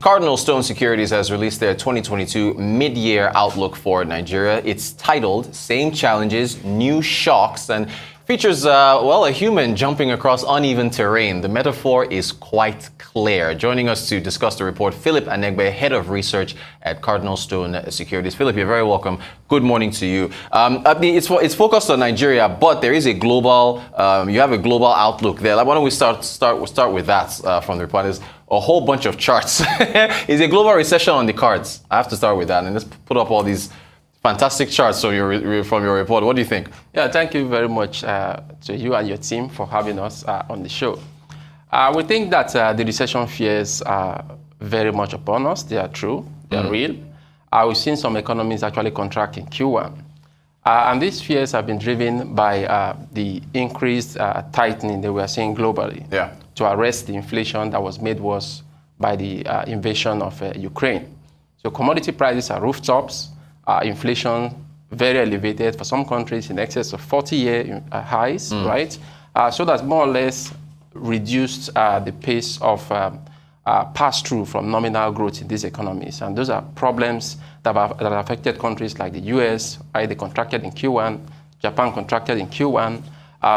Cardinal Stone Securities has released their 2022 mid-year outlook for Nigeria. It's titled Same Challenges, New Shocks, and features, a human jumping across uneven terrain. The metaphor is quite clear. Joining us to discuss the report, Philip Anegbe, Head of Research at Cardinal Stone Securities. Philip, you're very welcome. Good morning to you. It's focused on Nigeria, but there is a global, you have a global outlook there. Why don't we start with that from the report? There's a whole bunch of charts. Is a global recession on the cards? I have to start with that, and let's put up all these fantastic charts from your report. What do you think? Yeah, thank you very much to you and your team for having us on the show. We think that the recession fears are very much upon us. They are true. They are real. We've seen some economies actually contract in Q1. And these fears have been driven by the increased tightening that we are seeing globally to arrest the inflation that was made worse by the invasion of Ukraine. So commodity prices are rooftops. Inflation very elevated for some countries in excess of 40-year highs, right? So that's more or less reduced the pace of pass-through from nominal growth in these economies. And those are problems that have affected countries like the US. They contracted in Q1, Japan contracted in Q1,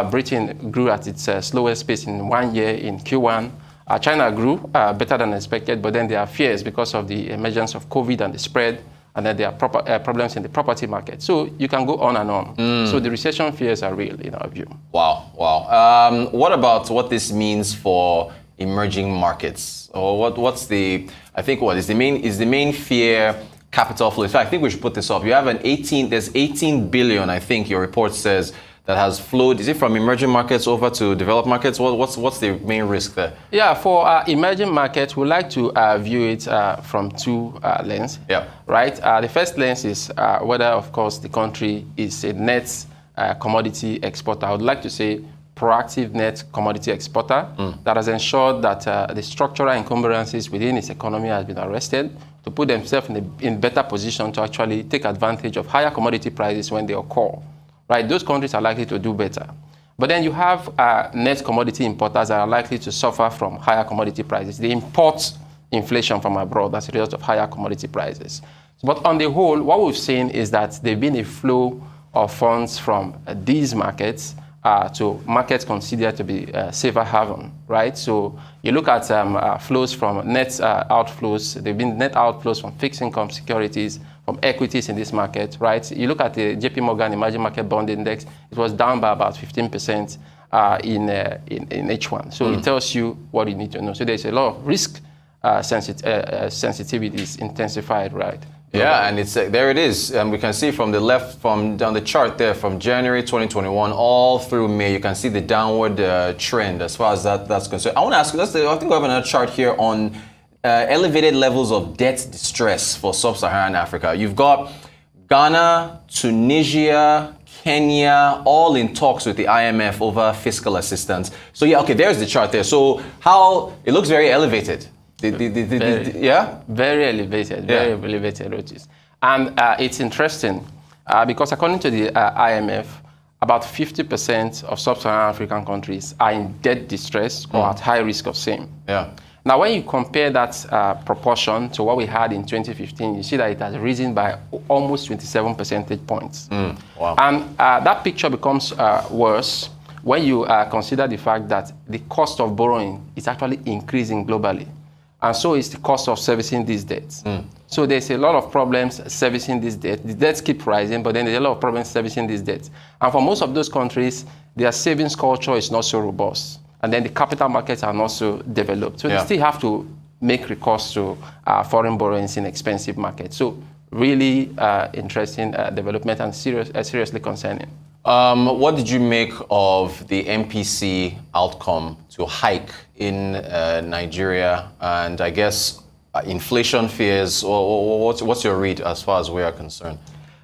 Britain grew at its slowest pace in 1 year in Q1. China grew better than expected, but then there are fears because of the emergence of COVID and the spread. And then there are problems in the property market. So you can go on and on. So the recession fears are real in our view. Wow. What about what this means for emerging markets? Or is the main fear capital flow? In fact, I think we should put this up. You have there's 18 billion, I think your report says, that has flowed. Is it from emerging markets over to developed markets? What's the main risk there? Yeah, for emerging markets, we like to view it from two lenses. Yeah. Right. The first lens is whether, of course, the country is a net commodity exporter. I would like to say proactive net commodity exporter that has ensured that the structural encumbrances within its economy has been arrested to put themselves in better position to actually take advantage of higher commodity prices when they occur. Right, those countries are likely to do better. But then you have net commodity importers that are likely to suffer from higher commodity prices. They import inflation from abroad as a result of higher commodity prices. But on the whole, what we've seen is that there's been a flow of funds from these markets to markets considered to be safer haven, right? So you look at flows from net outflows. There have been net outflows from fixed income securities, from equities in this market, right? You look at the JP Morgan Emerging Market Bond Index, it was down by about 15% in H1. So it tells you what you need to know. So there's a lot of risk sensitivities intensified, right? Yeah, and it's there it is. And we can see from the left, down the chart there, from January 2021 all through May, you can see the downward trend as far as that's concerned. I want to ask you, I think we have another chart here on elevated levels of debt distress for sub-Saharan Africa. You've got Ghana, Tunisia, Kenya, all in talks with the IMF over fiscal assistance. So there's the chart there. So how it looks very elevated. Very elevated, Otis. And it's interesting because according to the IMF, about 50% of sub-Saharan African countries are in debt distress or at high risk of same. Yeah. Now, when you compare that proportion to what we had in 2015, you see that it has risen by almost 27 percentage points. Wow. And that picture becomes worse when you consider the fact that the cost of borrowing is actually increasing globally. And so is the cost of servicing these debts. So there's a lot of problems servicing these debts. The debts keep rising, but then there's a lot of problems servicing these debts. And for most of those countries, their savings culture is not so robust. And then the capital markets are not so developed. So they still have to make recourse to foreign borrowings in expensive markets. So really interesting development and seriously concerning. What did you make of the MPC outcome to hike in Nigeria? And I guess inflation fears, what's your read as far as we are concerned?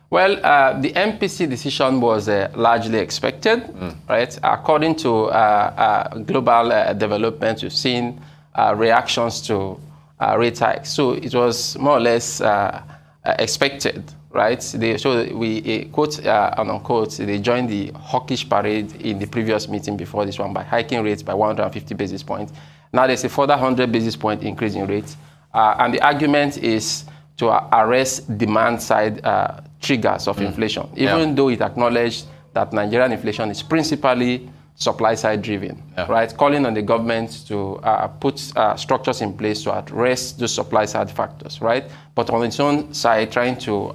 Well, the MPC decision was largely expected, right? According to global developments, we've seen reactions to rate hikes. So it was more or less expected, right? We quote unquote, they joined the hawkish parade in the previous meeting before this one by hiking rates by 150 basis points. Now there's a further 100 basis point increase in rates. And the argument is to arrest demand-side triggers of inflation, even though it acknowledged that Nigerian inflation is principally supply-side driven, right? Calling on the government to put structures in place to address those supply-side factors, right? But on its own side, trying to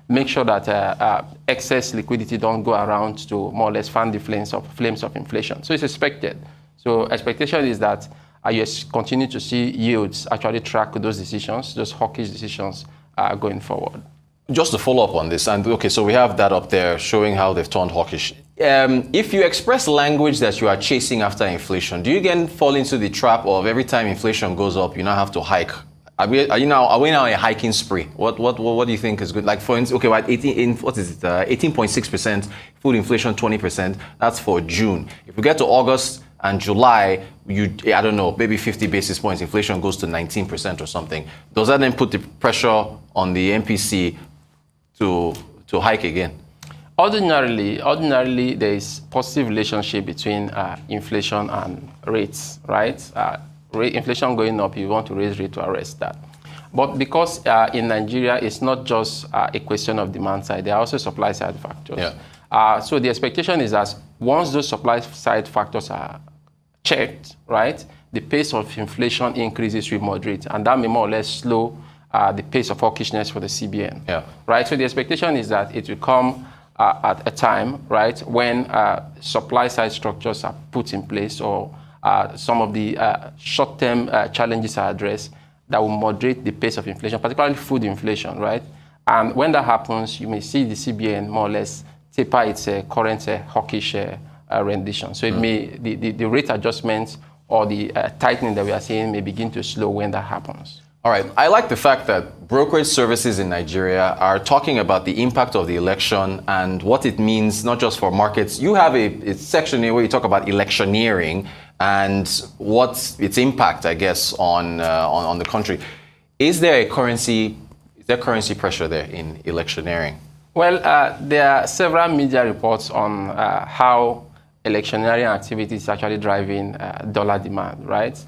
make sure that excess liquidity don't go around to more or less fan the flames of inflation. So it's expected. So expectation is that you continue to see yields actually track those decisions, those hawkish decisions going forward. Just to follow up on this, and okay, so we have that up there showing how they've turned hawkish. If you express language that you are chasing after inflation, do you again fall into the trap of every time inflation goes up, you now have to hike? Are we now a hiking spree? What do you think is good? Like for instance, okay, what 18.6% food inflation, 20%. That's for June. If we get to August and July, I don't know, maybe 50 basis points, inflation goes to 19% or something. Does that then put the pressure on the MPC to hike again? Ordinarily, there is positive relationship between inflation and rates, right? Inflation going up, you want to raise rate to arrest that. But because in Nigeria, it's not just a question of demand side, there are also supply side factors. Yeah. So the expectation is that once those supply side factors are checked, right, the pace of inflation increases will moderate, and that may more or less slow the pace of hawkishness for the CBN. Yeah. Right. So the expectation is that it will come at a time, right, when supply side structures are put in place, or some of the short-term challenges are addressed that will moderate the pace of inflation, particularly food inflation, right? And when that happens, you may see the CBN more or less taper its current hawkish rendition. So it may, the rate adjustments or the tightening that we are seeing may begin to slow when that happens. All right. I like the fact that brokerage services in Nigeria are talking about the impact of the election and what it means, not just for markets. You have a section here where you talk about electioneering and what's its impact, I guess, on the country. Is there currency pressure there in electioneering? Well, there are several media reports on how electioneering activity is actually driving dollar demand, right?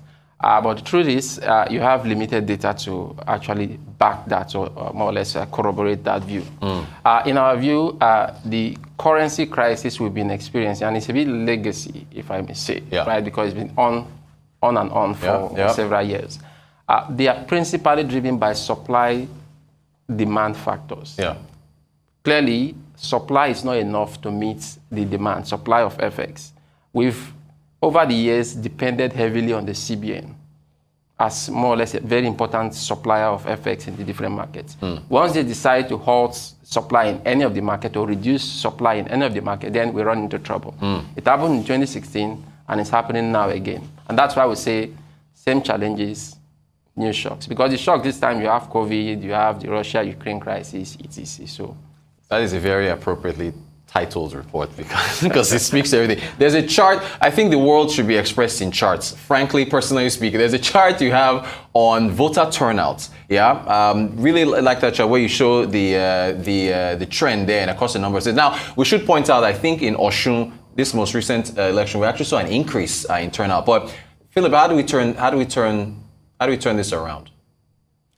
But the truth is, you have limited data to actually back that, or more or less corroborate that view. In our view, the currency crisis we've been experiencing, and it's a bit legacy, if I may say, right? Because it's been on and on for several years. They are principally driven by supply-demand factors. Yeah. Clearly, supply is not enough to meet the demand, supply of FX. We've over the years depended heavily on the CBN as more or less a very important supplier of FX in the different markets. Once they decide to halt supply in any of the market or reduce supply in any of the market, then we run into trouble. It happened in 2016 and it's happening now again. And that's why we say same challenges, new shocks. Because the shock this time, you have COVID, you have the Russia-Ukraine crisis, etc. So that is a very appropriately titled report because it speaks to everything. There's a chart. I think the world should be expressed in charts. Frankly, personally speaking, there's a chart you have on voter turnout. Yeah, really like that chart where you show the trend there and across the numbers. Now, we should point out, I think in Osun, this most recent election, we actually saw an increase in turnout. But Philip, how do we turn this around?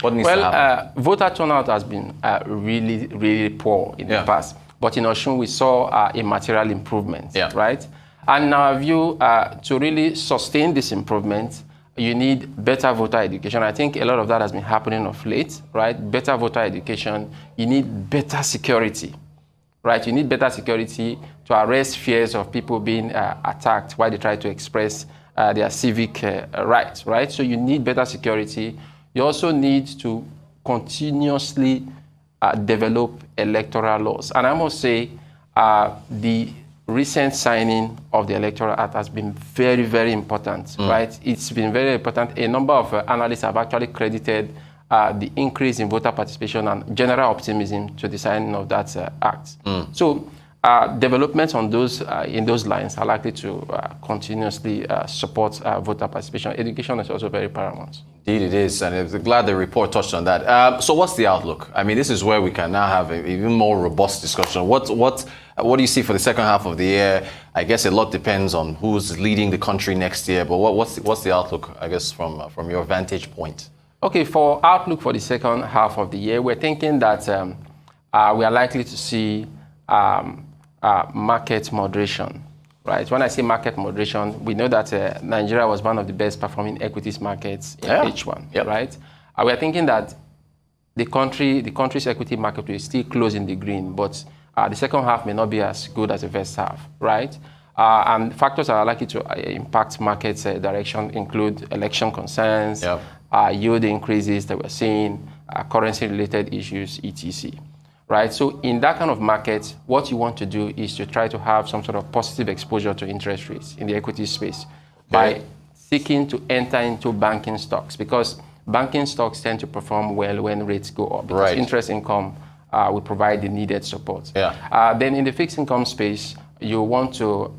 What needs to happen? Voter turnout has been really, really poor in the past. But in Osun, we saw a material improvement, right? And in our view, to really sustain this improvement, you need better voter education. I think a lot of that has been happening of late, right? Better voter education. You need better security, right? You need better security to arrest fears of people being attacked while they try to express their civic rights, right? So you need better security. You also need to continuously develop electoral laws. And I must say, the recent signing of the Electoral Act has been very, very important, right? It's been very important. A number of analysts have actually credited the increase in voter participation and general optimism to the signing of that act. So developments on in those lines are likely to continuously support voter participation. Education is also very paramount. Indeed it is, and I'm glad the report touched on that. So what's the outlook? I mean, this is where we can now have an even more robust discussion. What do you see for the second half of the year? I guess a lot depends on who's leading the country next year, but what's the outlook, I guess, from your vantage point? Okay, for outlook for the second half of the year, we're thinking that we are likely to see market moderation, right? When I say market moderation, we know that Nigeria was one of the best performing equities markets in H1, right? We are thinking that the country's equity market will still close in the green, but the second half may not be as good as the first half, right? And factors that are likely to impact markets' direction include election concerns, yield increases that we're seeing, currency-related issues, etc. Right? So in that kind of market, what you want to do is to try to have some sort of positive exposure to interest rates in the equity space by seeking to enter into banking stocks, because banking stocks tend to perform well when rates go up, because interest income will provide the needed support. Then in the fixed income space, you want to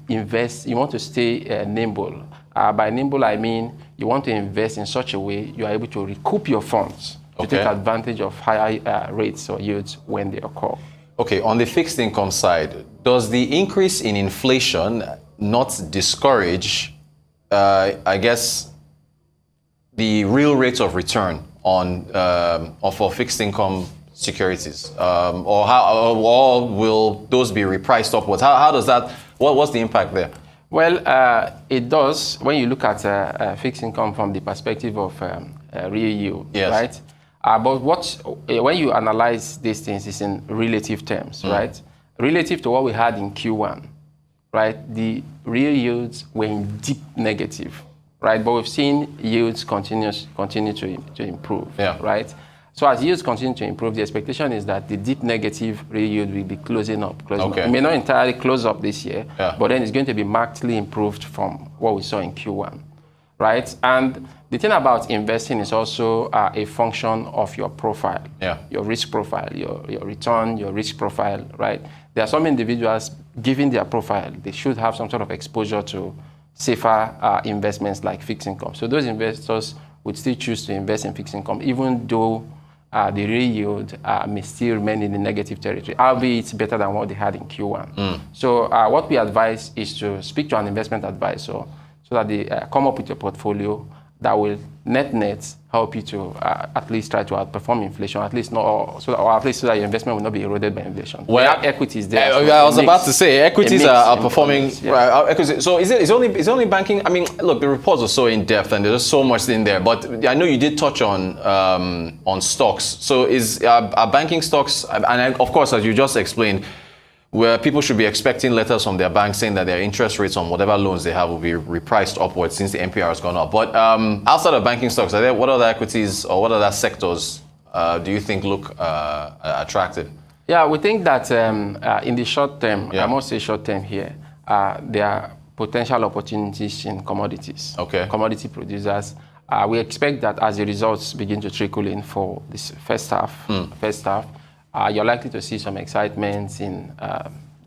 invest, you want to stay nimble. By nimble, I mean you want to invest in such a way you are able to recoup your funds to take advantage of higher rates or yields when they occur. Okay, on the fixed income side, does the increase in inflation not discourage, I guess, the real rates of return on for fixed income securities, or will those be repriced upwards? How does that? What's the impact there? Well, it does when you look at fixed income from the perspective of real yield, right? But when you analyze these things, it's in relative terms, right? Relative to what we had in Q1, right? The real yields were in deep negative, right? But we've seen yields continue to improve, right? So as yields continue to improve, the expectation is that the deep negative real yield will be closing up. It may not entirely close up this year, but then it's going to be markedly improved from what we saw in Q1, right? And the thing about investing is also a function of your profile, your risk profile, your return, your risk profile, right? There are some individuals, given their profile, they should have some sort of exposure to safer investments like fixed income. So those investors would still choose to invest in fixed income, even though the real yield may still remain in the negative territory, albeit it's better than what they had in Q1. So what we advise is to speak to an investment advisor so that they come up with a portfolio that will net help you to at least try to outperform inflation, at least not, or at least so that your investment will not be eroded by inflation. Well, equities there. I was about to say equities are outperforming. So is only banking? I mean, look, the reports are so in depth and there's so much in there. But I know you did touch on stocks. So are banking stocks? And of course, as you just explained, where people should be expecting letters from their bank saying that their interest rates on whatever loans they have will be repriced upwards since the MPR has gone up. But outside of banking stocks, what other equities or what other sectors do you think look attractive? Yeah, we think that in the short term, I must say short term here, there are potential opportunities in commodities. Commodity producers. We expect that as the results begin to trickle in for this first half, you're likely to see some excitement in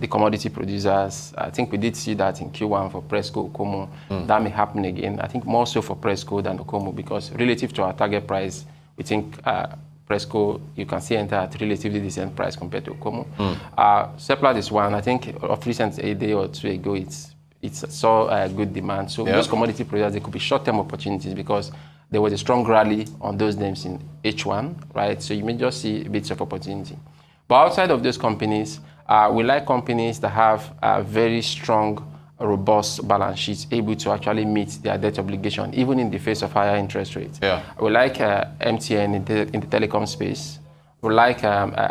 the commodity producers. I think we did see that in Q1 for Presco, Okomo. That may happen again. I think more so for Presco than Okomo, because relative to our target price, we think Presco, you can see enter at relatively decent price compared to Okomo. Seplat is one. I think of recent a day or two ago, it saw good demand. So those commodity producers, they could be short-term opportunities because there was a strong rally on those names in H1, right? So you may just see bits of opportunity. But outside of those companies, we like companies that have a very strong, robust balance sheets, able to actually meet their debt obligation, even in the face of higher interest rates. We like MTN in the telecom space. We like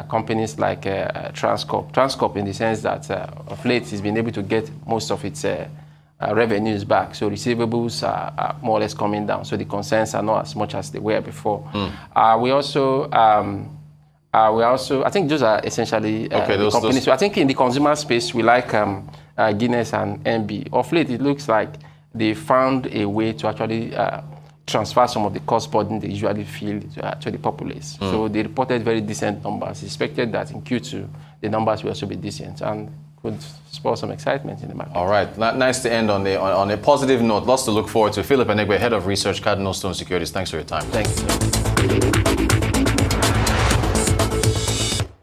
companies like Transcorp in the sense that of late it's been able to get most of its revenues back, so receivables are more or less coming down. So the concerns are not as much as they were before. We also, I think those are essentially the companies. So I think in the consumer space, we like Guinness and MB. Of late, it looks like they found a way to actually transfer some of the cost burden they usually feel to the populace. So they reported very decent numbers. It's expected that in Q2, the numbers will also be decent and could spur some excitement in the market. All right, nice to end on a positive note. Lots to look forward to. Philip Anegbe, Head of Research, Cardinal Stone Securities. Thanks for your time. Thanks.